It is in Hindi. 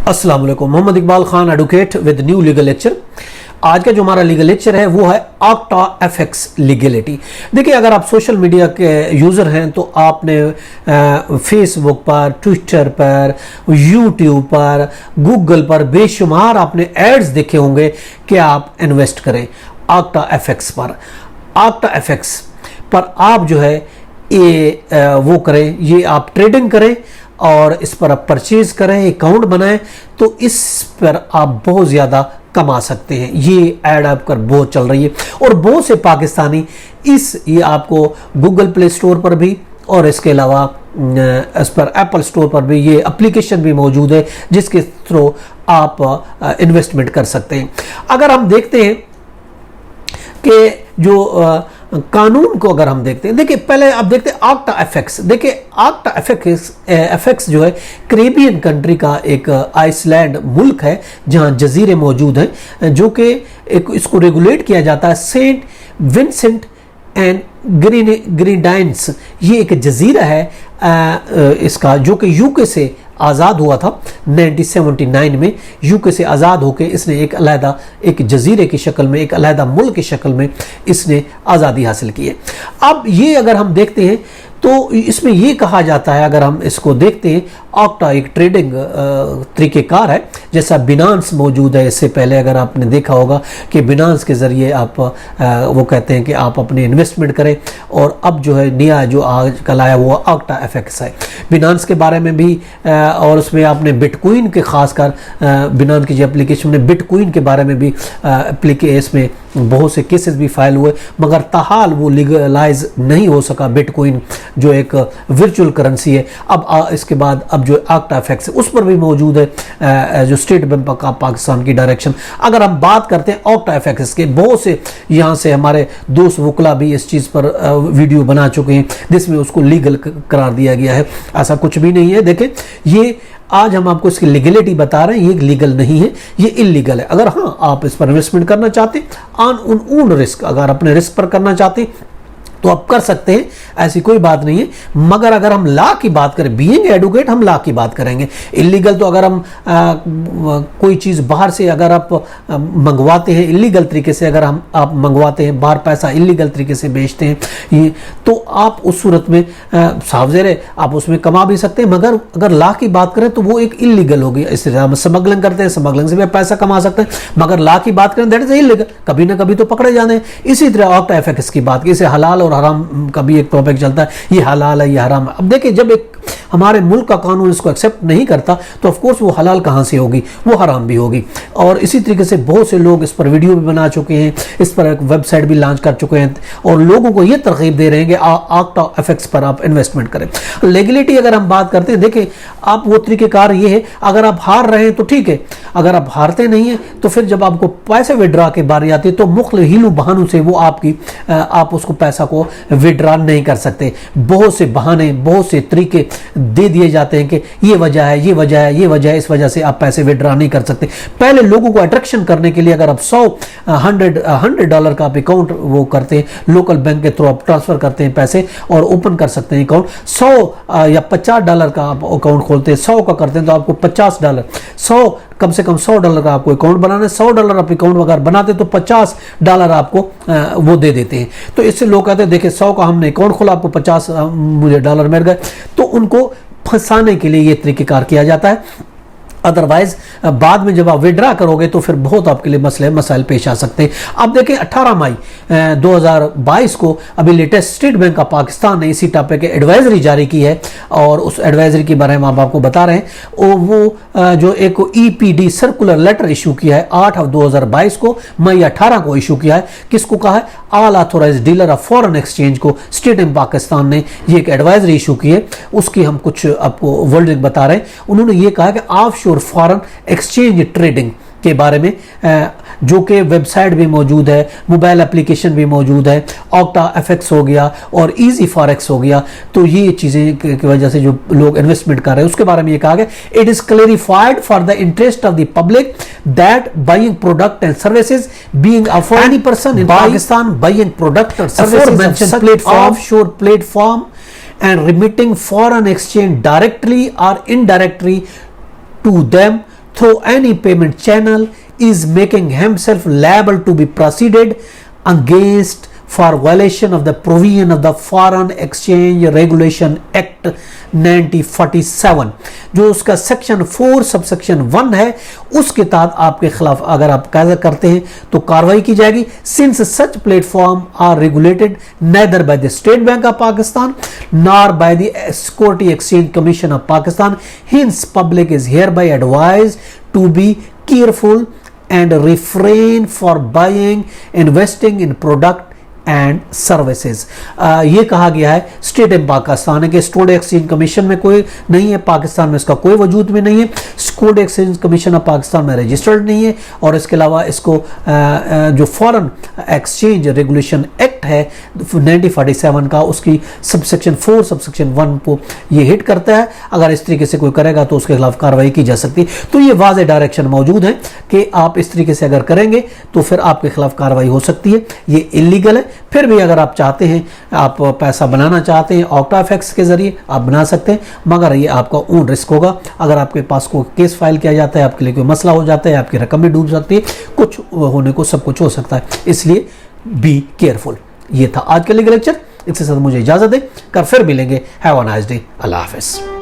अस्सलाम वालेकुम। Mohammad Iqbal Khan advocate with new legal lecture. आज का जो हमारा लीगल लेक्चर है वो है ऑक्टा एफएक्स लीगलिटी। देखिए, अगर आप सोशल मीडिया के यूज़र हैं तो आपने फेसबुक पर, ट्विटर पर, यूट्यूब पर, गूगल पर बेशुमार आपने एड्स देखे होंगे कि आप इन्वेस्ट करें ऑक्टा एफएक्स पर। ऑक्टा एफएक्स पर आप जो है ये वो करें, ये आप ट्रेडिंग करें और इस पर आप परचेज करें, अकाउंट बनाएं तो इस पर आप बहुत ज़्यादा कमा सकते हैं। ये ऐड आपकर बहुत चल रही है और बहुत से पाकिस्तानी ये आपको गूगल प्ले स्टोर पर भी और इसके अलावा इस पर एप्पल स्टोर पर भी ये एप्लीकेशन भी मौजूद है जिसके थ्रू आप इन्वेस्टमेंट कर सकते हैं। अगर हम देखते हैं कि जो कानून को अगर हम देखते हैं, देखिए पहले आप देखते हैं ऑक्टा एफएक्स। देखिए ऑक्टा एफएक्स जो है कैरेबियन कंट्री का एक आइसलैंड मुल्क है जहां जजीरे मौजूद हैं जो कि इसको रेगुलेट किया जाता है। सेंट विंसेंट एंड ग्रेनाडाइंस ये एक जजीरा है इसका, जो कि यूके से आज़ाद हुआ था 1979 में। यूके से आज़ाद होकर इसने एक जजीरे की शक्ल में, एक अलहदा मुल्क की शक्ल में इसने आज़ादी हासिल की है। अब ये अगर हम देखते हैं तो इसमें ये कहा जाता है, अगर हम इसको देखते हैं, ऑक्टा एक ट्रेडिंग तरीक़ेकार है। जैसा बिनांस मौजूद है, इससे पहले अगर आपने देखा होगा कि बिनांस के ज़रिए आप वो कहते हैं कि आप अपनी इन्वेस्टमेंट करें, और अब जो है नया जो आजकल आया वो ऑक्टा एफएक्स है। बिनांस के बारे में भी और उसमें आपने बिटकॉइन के खासकर बिनांस की जो एप्लीकेशन में बिटकॉइन के बारे में भी इसमें बहुत से केसेस भी फाइल हुए, मगर ताहाल वो लीगलाइज नहीं हो सका बिटकॉइन जो एक वर्चुअल करेंसी है। अब इसके बाद अब जो ऑक्टा एफएक्स है उस पर भी मौजूद है जो स्टेट बैंक ऑफ पाकिस्तान की डायरेक्शन। अगर हम बात करते हैं ऑक्टा एफएक्स के, बहुत से यहाँ से हमारे दोस्त वकला भी इस चीज़ पर वीडियो बना चुके हैं जिसमें उसको लीगल करार दिया गया है। ऐसा कुछ भी नहीं है। देखें, ये आज हम आपको इसकी लीगलिटी बता रहे हैं, ये लीगल नहीं है, ये इलीगल है। अगर हाँ आप इस पर इन्वेस्टमेंट करना चाहते हैं ऑन रिस्क, अगर अपने रिस्क पर करना चाहते हैं तो आप कर सकते हैं, ऐसी कोई बात नहीं है। मगर अगर हम लॉ की बात करें, बीइंग एडवोकेट हम लॉ की बात करेंगे। इलीगल तो अगर हम कोई चीज़ बाहर से अगर आप मंगवाते हैं इलीगल तरीके से, अगर आप मंगवाते हैं बाहर, पैसा इलीगल तरीके से बेचते हैं ये, तो आप उस सूरत में साफ ज़ाहिर है आप उसमें कमा भी सकते हैं। मगर अगर लॉ की बात करें तो वो एक इलीगल होगी। इससे हम स्मगलिंग करते हैं, स्मगलिंग से भी पैसा कमा सकते हैं, मगर लॉ की बात करें दैट इज इलीगल, कभी ना कभी तो पकड़े जाते हैं। इसी तरह ऑक्टा एफएक्स की बात की, इसे हलाल और हराम का भी एक टॉपिक चलता है, ये हलाल है ये हराम है। अब देखिए, जब एक हमारे मुल्क का कानून इसको एक्सेप्ट नहीं करता तो ऑफ कोर्स वो हलाल कहाँ से होगी, वो हराम भी होगी। और इसी तरीके से बहुत से लोग इस पर वीडियो भी बना चुके हैं, इस पर एक वेबसाइट भी लॉन्च कर चुके हैं और लोगों को ये तरकीब दे रहे हैं कि ऑक्टा एफएक्स पर आप इन्वेस्टमेंट करें। लीगलिटी अगर हम बात करते हैं, देखिए आप वो तरीक़ेकार ये है, अगर आप हार रहे हैं तो ठीक है, अगर आप हारते नहीं है तो फिर जब आपको पैसे विड्रा की बारी आती है तो मुख्तलिफ हीलू बहानों से वो आप उसको पैसा को विड्रा नहीं कर सकते। बहुत से बहाने, बहुत से तरीके दे दिए जाते हैं कि ये वजह है, ये वजह है, ये वजह है, इस वजह से आप पैसे विड्रा नहीं कर सकते। पहले लोगों को अट्रैक्शन करने के लिए अगर आप $100 का आप अकाउंट वो करते हैं, लोकल बैंक के थ्रू आप ट्रांसफर करते हैं पैसे और ओपन कर सकते हैं अकाउंट, $100 या $50 का आप अकाउंट खोलते हैं, 100 का करते हैं तो आपको $50, 100 कम से कम $100 का आपको अकाउंट बनाना है। $100 आप अकाउंट अगर बनाते तो $50 आपको वो दे देते हैं। तो इससे लोग कहते हैं देखिए 100 का हमने अकाउंट खोला, आपको 50 मुझे डॉलर मिल गए। तो उनको फंसाने के लिए ये तरीक़ेकार किया जाता है। अदरवाइज बाद में जब आप विड्रा करोगे तो फिर बहुत आपके लिए मसाइल पेश आ सकते हैं। अब देखें 18 मई 2022 को अभी latest state bank of Pakistan ने इसी टॉपिक पे एडवाइजरी जारी की है और उस एडवाइजरी के बारे में हम आपको बता रहे हैं। वो जो एक EPD सर्कुलर लेटर इशू किया है 8/2022 को, मई 18 को इशू किया है। किसको कहा है? All authorised dealer of foreign exchange को स्टेट बैंक पाकिस्तान ने ये एक एडवाइजरी इशू की है। उसकी हम कुछ आपको वर्डिंग बता रहे हैं। उन्होंने ये कहा कि ऑफशोर फॉरेन एक्सचेंज ट्रेडिंग के बारे में, जो कि वेबसाइट भी मौजूद है, मोबाइल एप्लीकेशन भी मौजूद है, ऑक्टा एफएक्स हो गया और इजी फॉरेक्स हो गया। तो ये चीज़ें की वजह से जो लोग इन्वेस्टमेंट कर रहे हैं उसके बारे में ये कहा गया, it is clarified for the interest of the public that buying product and services being offered any person in Pakistan buying product और services platform offshore platform and remitting foreign exchange directly or indirectly to them through any payment channel is making himself liable to be proceeded against for violation of the provision of the Foreign Exchange Regulation Act 1947, जो उसका सेक्शन 4 सबसेक्शन 1 है, उसके तहत आपके खिलाफ अगर आप कायदा करते हैं तो कार्रवाई की जाएगी। Since such platform are regulated neither by the state bank of Pakistan nor by the security exchange commission of Pakistan, hence public is hereby advised to be careful and refrain for buying, investing in product and services. ये कहा गया है स्टेट ऑफ पाकिस्तान है कि सिक्योरिटी एक्सचेंज कमीशन में कोई नहीं है, पाकिस्तान में इसका कोई वजूद में नहीं है, security exchange commission of Pakistan में रजिस्टर्ड नहीं है, और इसके अलावा इसको जो फॉरेन एक्सचेंज रेगुलेशन एक्ट है 1947 का, उसकी सबसेक्शन 4 सबसेक्शन 1 को ये हिट करता है। अगर इस तरीके से कोई करेगा तो उसके खिलाफ कार्रवाई की जा सकती है। तो ये वाज़ेह डायरेक्शन मौजूद है कि आप इस तरीके से अगर करेंगे तो फिर आपके खिलाफ कार्रवाई हो सकती है। ये इलीगल है। फिर भी अगर आप चाहते हैं, आप पैसा बनाना चाहते हैं ऑक्टा एफएक्स के जरिए आप बना सकते हैं, मगर ये आपका ओन रिस्क होगा। अगर आपके पास कोई केस फाइल किया जाता है, आपके लिए कोई मसला हो जाता है, आपकी रकम भी डूब सकती है, कुछ होने को सब कुछ हो सकता है, इसलिए बी केयरफुल। ये था आज का लीगल लेक्चर। इसके साथ मुझे इजाजत दें, कर फिर मिलेंगे। Have a nice day. अल्लाह हाफिज़।